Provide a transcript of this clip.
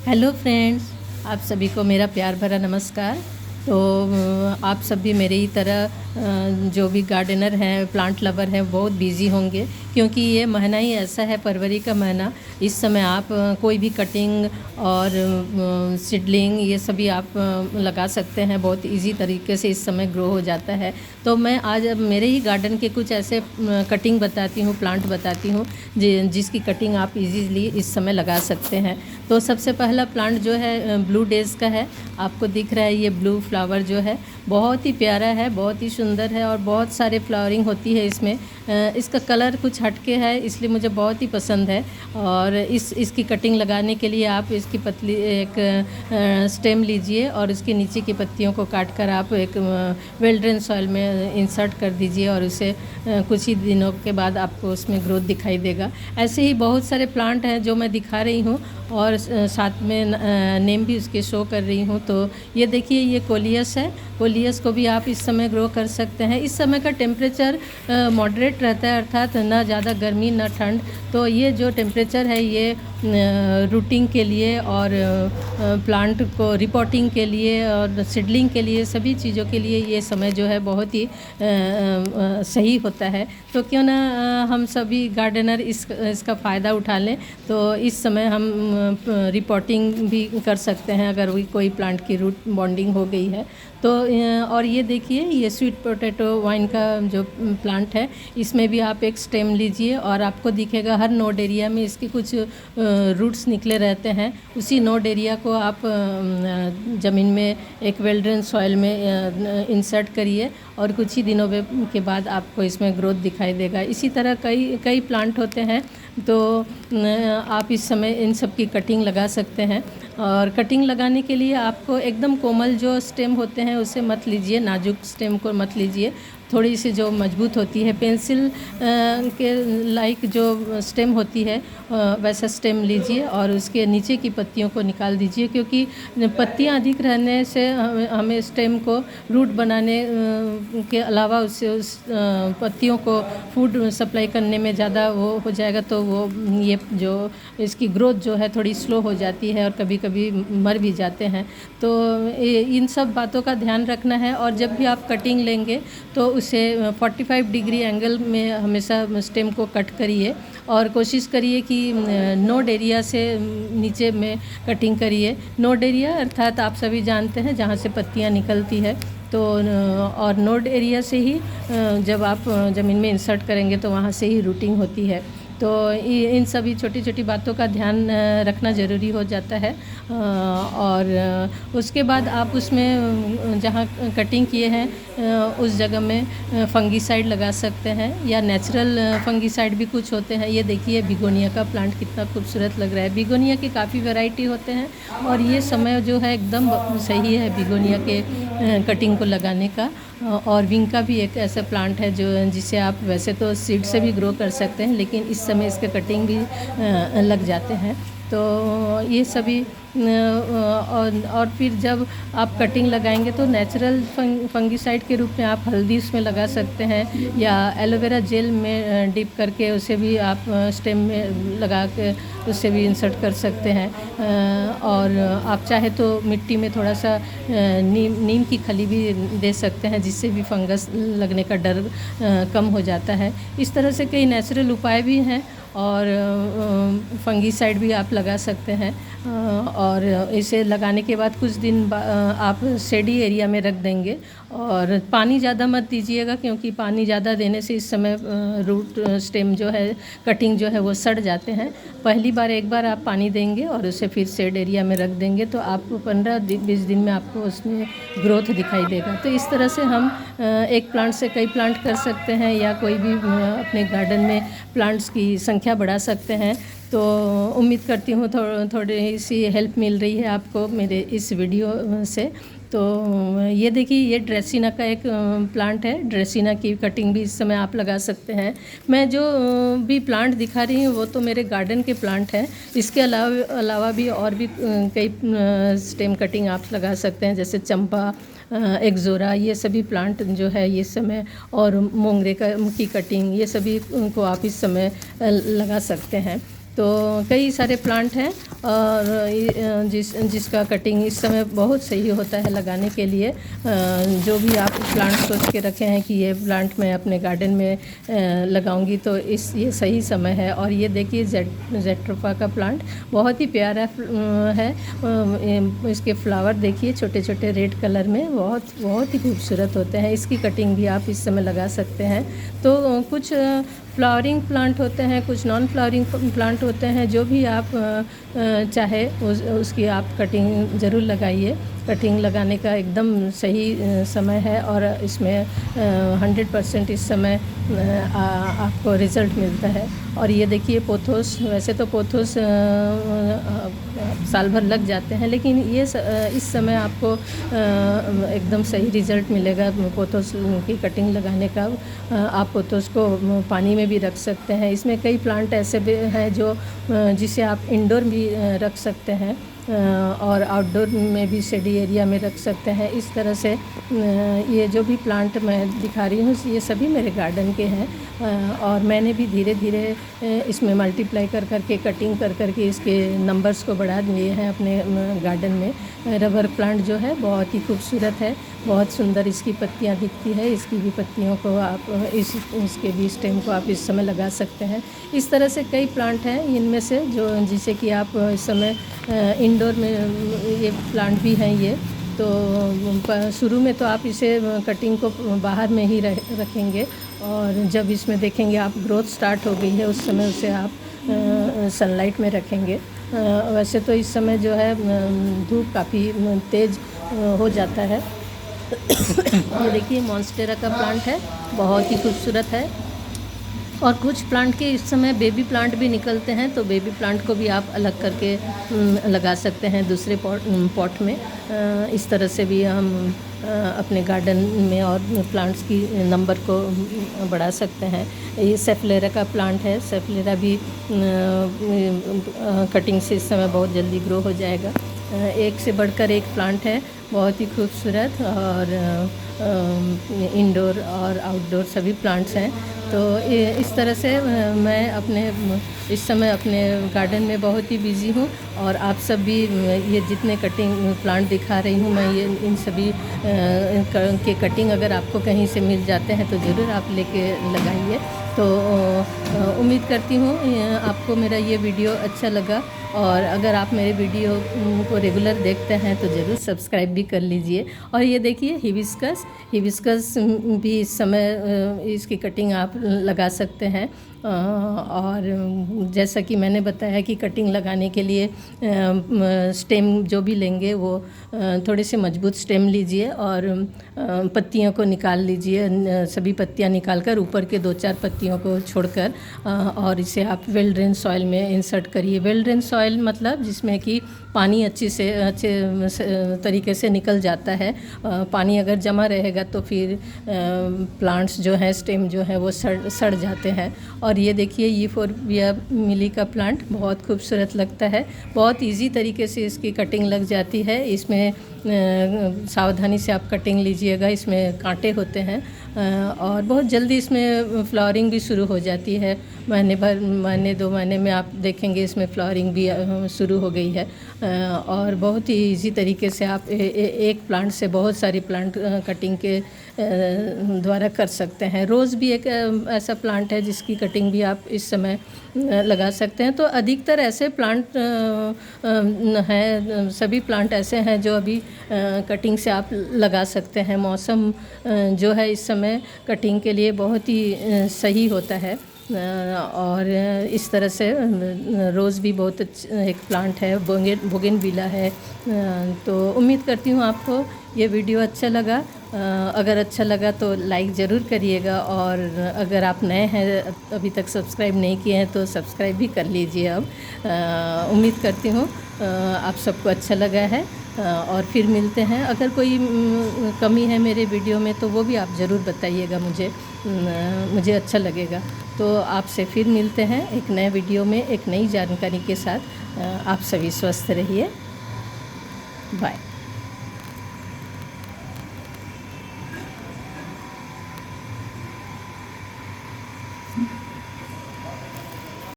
Hello friends, आप सभी को मेरा प्यार भरा नमस्कार। तो आप सब भी मेरे ही तरह जो भी गार्डनर हैं, प्लांट लवर हैं, बहुत बिजी होंगे क्योंकि ये महीना ही ऐसा है, फरवरी का महीना। इस समय आप कोई भी कटिंग और सीडलिंग ये सभी आप लगा सकते हैं। बहुत इजी तरीके से इस समय ग्रो हो जाता है। तो मैं आज अब मेरे ही गार्डन के कुछ ऐसे कटिंग बताती हूँ, प्लांट बताती हूँ जिसकी कटिंग आप इजीली इस समय लगा सकते हैं। तो सबसे पहला प्लांट जो है ब्लू डेज़ का है। आपको दिख रहा है ये ब्लू फ्लावर जो है बहुत ही प्यारा है, बहुत ही सुंदर है और बहुत सारे फ्लावरिंग होती है इसमें। इसका कलर कुछ हटके है इसलिए मुझे बहुत ही पसंद है। और इसकी कटिंग लगाने के लिए आप इसकी पतली एक स्टेम लीजिए और इसके नीचे की पत्तियों को काट कर आप एक वेल ड्रेन सॉइल में इंसर्ट कर दीजिए और उसे कुछ ही दिनों के बाद आपको उसमें ग्रोथ दिखाई देगा। ऐसे ही बहुत सारे प्लांट हैं जो मैं दिखा रही हूँ और साथ में नेम भी उसके शो कर रही हूँ। तो ये देखिए, ये कोलियस है। कोलियस को भी आप इस समय ग्रो कर सकते हैं। इस समय का टेम्परेचर मॉडरेट रहता है, अर्थात ना ज़्यादा गर्मी ना ठंड। तो ये जो टेम्परेचर है ये रूटिंग के लिए और प्लांट को रिपोर्टिंग के लिए और सीडलिंग के लिए, सभी चीज़ों के लिए ये समय जो है बहुत ही सही होता है। तो क्यों ना हम सभी गार्डनर इसका फ़ायदा उठा लें। तो इस समय हम रिपोर्टिंग भी कर सकते हैं अगर कोई प्लांट की रूट बॉन्डिंग हो गई है तो। और ये देखिए, ये स्वीट पोटैटो वाइन का जो प्लांट है, इसमें भी आप एक स्टेम लीजिए और आपको दिखेगा हर नोड एरिया में इसके कुछ रूट्स निकले रहते हैं। उसी नोड एरिया को आप ज़मीन में एक वेल ड्रेन सॉइल में इंसर्ट करिए और कुछ ही दिनों के बाद आपको इसमें ग्रोथ दिखाई देगा। इसी तरह कई कई प्लांट होते हैं। तो आप इस समय इन सब की कटिंग लगा सकते हैं। और कटिंग लगाने के लिए आपको एकदम कोमल जो स्टेम होते हैं उसे मत लीजिए, नाजुक स्टेम को मत लीजिए। थोड़ी सी जो मजबूत होती है, पेंसिल के लाइक जो स्टेम होती है वैसा स्टेम लीजिए और उसके नीचे की पत्तियों को निकाल दीजिए, क्योंकि पत्तियां अधिक रहने से हमें स्टेम को रूट बनाने के अलावा उससे उस पत्तियों को फूड सप्लाई करने में ज़्यादा वो हो जाएगा। तो वो ये जो इसकी ग्रोथ जो है थोड़ी स्लो हो जाती है और कभी कभी मर भी जाते हैं। तो इन सब बातों का ध्यान रखना है। और जब भी आप कटिंग लेंगे तो उसे 45 डिग्री एंगल में हमेशा स्टेम को कट करिए और कोशिश करिए कि नोड एरिया से नीचे में कटिंग करिए। नोड एरिया अर्थात आप सभी जानते हैं जहाँ से पत्तियाँ निकलती है। तो और नोड एरिया से ही जब आप ज़मीन में इंसर्ट करेंगे तो वहाँ से ही रूटिंग होती है। तो इन सभी छोटी छोटी बातों का ध्यान रखना ज़रूरी हो जाता है। और उसके बाद आप उसमें जहाँ कटिंग किए हैं उस जगह में फंगीसाइड लगा सकते हैं या नेचुरल फंगीसाइड भी कुछ होते हैं। ये देखिए, बिगोनिया का प्लांट कितना खूबसूरत लग रहा है। बिगोनिया की काफ़ी वैरायटी होते हैं और ये समय जो है एकदम सही है बिगोनिया के कटिंग को लगाने का। और विंग का भी एक ऐसा प्लांट है जो जिसे आप वैसे तो सीड से भी ग्रो कर सकते हैं, लेकिन इस समय इसके कटिंग भी लग जाते हैं। तो ये सभी और फिर जब आप कटिंग लगाएंगे तो नेचुरल फंगीसाइड के रूप में आप हल्दी उसमें लगा सकते हैं या एलोवेरा जेल में डिप करके उसे भी आप स्टेम में लगा के उससे भी इंसर्ट कर सकते हैं। और आप चाहे तो मिट्टी में थोड़ा सा नीम की खली भी दे सकते हैं, जिससे भी फंगस लगने का डर कम हो जाता है। इस तरह से कई नेचुरल उपाय भी हैं और फंगीसाइड भी आप लगा सकते हैं। और इसे लगाने के बाद कुछ दिन आप शेडी एरिया में रख देंगे और पानी ज़्यादा मत दीजिएगा, क्योंकि पानी ज़्यादा देने से इस समय रूट स्टेम जो है, कटिंग जो है वो सड़ जाते हैं। पहली बार एक बार आप पानी देंगे और उसे फिर शेड एरिया में रख देंगे तो आपको 15-20 दिन में आपको उसमें ग्रोथ दिखाई देगा। तो इस तरह से हम एक प्लांट से कई प्लांट कर सकते हैं या कोई भी अपने गार्डन में प्लांट्स की संख्या बढ़ा सकते हैं। तो उम्मीद करती हूँ थोड़ी सी हेल्प मिल रही है आपको मेरे इस वीडियो से। तो ये देखिए, ये ड्रेसिना का एक प्लांट है। ड्रेसिना की कटिंग भी इस समय आप लगा सकते हैं। मैं जो भी प्लांट दिखा रही हूँ वो तो मेरे गार्डन के प्लांट हैं। इसके अलावा भी और भी कई स्टेम कटिंग आप लगा सकते हैं, जैसे चंपा, एक्जोरा, ये सभी प्लांट जो है ये समय, और मोंगरे की कटिंग, ये सभी को आप इस समय लगा सकते हैं। तो कई सारे प्लांट हैं और जिसका कटिंग इस समय बहुत सही होता है लगाने के लिए। जो भी आप प्लांट सोच के रखे हैं कि ये प्लांट मैं अपने गार्डन में लगाऊंगी, तो ये सही समय है। और ये देखिए जेट्रोफा का प्लांट बहुत ही प्यारा है। इसके फ्लावर देखिए छोटे छोटे रेड कलर में बहुत ही खूबसूरत होते हैं। इसकी कटिंग भी आप इस समय लगा सकते हैं। तो कुछ फ्लावरिंग प्लांट होते हैं, कुछ नॉन फ्लावरिंग प्लांट होते हैं। जो भी आप चाहे उसकी आप कटिंग ज़रूर लगाइए। कटिंग लगाने का एकदम सही समय है और इसमें 100% इस समय आपको रिज़ल्ट मिलता है। और ये देखिए पोथोस, वैसे तो पोथोस साल भर लग जाते हैं, लेकिन ये इस समय आपको एकदम सही रिज़ल्ट मिलेगा पोथोस की कटिंग लगाने का। आप पोथोस को पानी में भी रख सकते हैं। इसमें कई प्लांट ऐसे भी हैं जो जिसे आप इंडोर भी रख सकते हैं और आउटडोर में भी शेडी एरिया में रख सकते हैं। इस तरह से ये जो भी प्लांट मैं दिखा रही हूँ ये सभी मेरे गार्डन के हैं। और मैंने भी धीरे धीरे इसमें मल्टीप्लाई कर करके कटिंग कर करके इसके नंबर्स को बढ़ा दिए हैं अपने गार्डन में। रबर प्लांट जो है बहुत ही खूबसूरत है, बहुत सुंदर इसकी पत्तियां दिखती है। इसकी भी पत्तियों को आप इसके भी स्टेम को आप इस समय लगा सकते हैं। इस तरह से कई प्लांट हैं इनमें से जिसे कि आप इस समय इंडोर में ये प्लांट भी हैं ये। तो शुरू में तो आप इसे कटिंग को बाहर में ही रखेंगे और जब इसमें देखेंगे आप ग्रोथ स्टार्ट हो गई है उस समय उसे आप सनलाइट में रखेंगे। वैसे तो इस समय जो है धूप काफ़ी तेज़ हो जाता है। ये देखिए मॉन्स्टेरा का प्लांट है, बहुत ही खूबसूरत है। और कुछ प्लांट के इस समय बेबी प्लांट भी निकलते हैं, तो बेबी प्लांट को भी आप अलग करके लगा सकते हैं दूसरे पॉट में। इस तरह से भी हम अपने गार्डन में और प्लांट्स की नंबर को बढ़ा सकते हैं। ये सेफलेरा का प्लांट है। सेफलेरा भी कटिंग से इस समय बहुत जल्दी ग्रो हो जाएगा। एक से बढ़कर एक प्लांट है, बहुत ही खूबसूरत, और इंडोर और आउटडोर सभी प्लांट्स हैं। तो इस तरह से मैं इस समय अपने गार्डन में बहुत ही बिज़ी हूँ। और आप सब भी ये जितने कटिंग प्लांट दिखा रही हूँ मैं, ये इन सभी के कटिंग अगर आपको कहीं से मिल जाते हैं तो ज़रूर आप लेके लगाइए। तो उम्मीद करती हूँ आपको मेरा ये वीडियो अच्छा लगा। और अगर आप मेरे वीडियो को रेगुलर देखते हैं तो ज़रूर सब्सक्राइब भी कर लीजिए। और ये देखिए हिबिस्कस भी इस समय इसकी कटिंग आप लगा सकते हैं। और जैसा कि मैंने बताया कि कटिंग लगाने के लिए स्टेम जो भी लेंगे वो थोड़े से मजबूत स्टेम लीजिए और पत्तियों को निकाल लीजिए। सभी पत्तियां निकालकर ऊपर के 2-4 पत्तियों को छोड़कर और इसे आप वेल ड्रेन सॉइल में इंसर्ट करिए। वेल ड्रेन सॉइल मतलब जिसमें कि पानी अच्छे तरीके से निकल जाता है। पानी अगर जमा रहेगा तो फिर प्लांट्स जो हैं, स्टेम जो है वो सड़ जाते हैं। और ये देखिए यूफोर्बिया मिली का प्लांट बहुत खूबसूरत लगता है। बहुत इजी तरीके से इसकी कटिंग लग जाती है। इसमें सावधानी से आप कटिंग लीजिएगा, इसमें कांटे होते हैं और बहुत जल्दी इसमें फ्लावरिंग भी शुरू हो जाती है। महीने 2 महीने में आप देखेंगे इसमें फ्लावरिंग भी शुरू हो गई है। और बहुत ही इजी तरीके से आप एक प्लांट से बहुत सारी प्लांट कटिंग के द्वारा कर सकते हैं। रोज़ भी एक ऐसा प्लांट है जिसकी कटिंग भी आप इस समय लगा सकते हैं। तो अधिकतर ऐसे प्लांट हैं, सभी प्लांट ऐसे हैं जो अभी कटिंग से आप लगा सकते हैं। मौसम जो है इस समय कटिंग के लिए बहुत ही सही होता है। और इस तरह से रोज़ भी बहुत एक प्लांट है, बोगेनविला है। तो उम्मीद करती हूँ आपको ये वीडियो अच्छा लगा। अगर अच्छा लगा तो लाइक ज़रूर करिएगा और अगर आप नए हैं अभी तक सब्सक्राइब नहीं किए हैं तो सब्सक्राइब भी कर लीजिए अब। उम्मीद करती हूँ आप सबको अच्छा लगा है और फिर मिलते हैं। अगर कोई कमी है मेरे वीडियो में तो वो भी आप ज़रूर बताइएगा, मुझे अच्छा लगेगा। तो आपसे फिर मिलते हैं एक नए वीडियो में एक नई जानकारी के साथ। आप सभी स्वस्थ रहिए। बाय।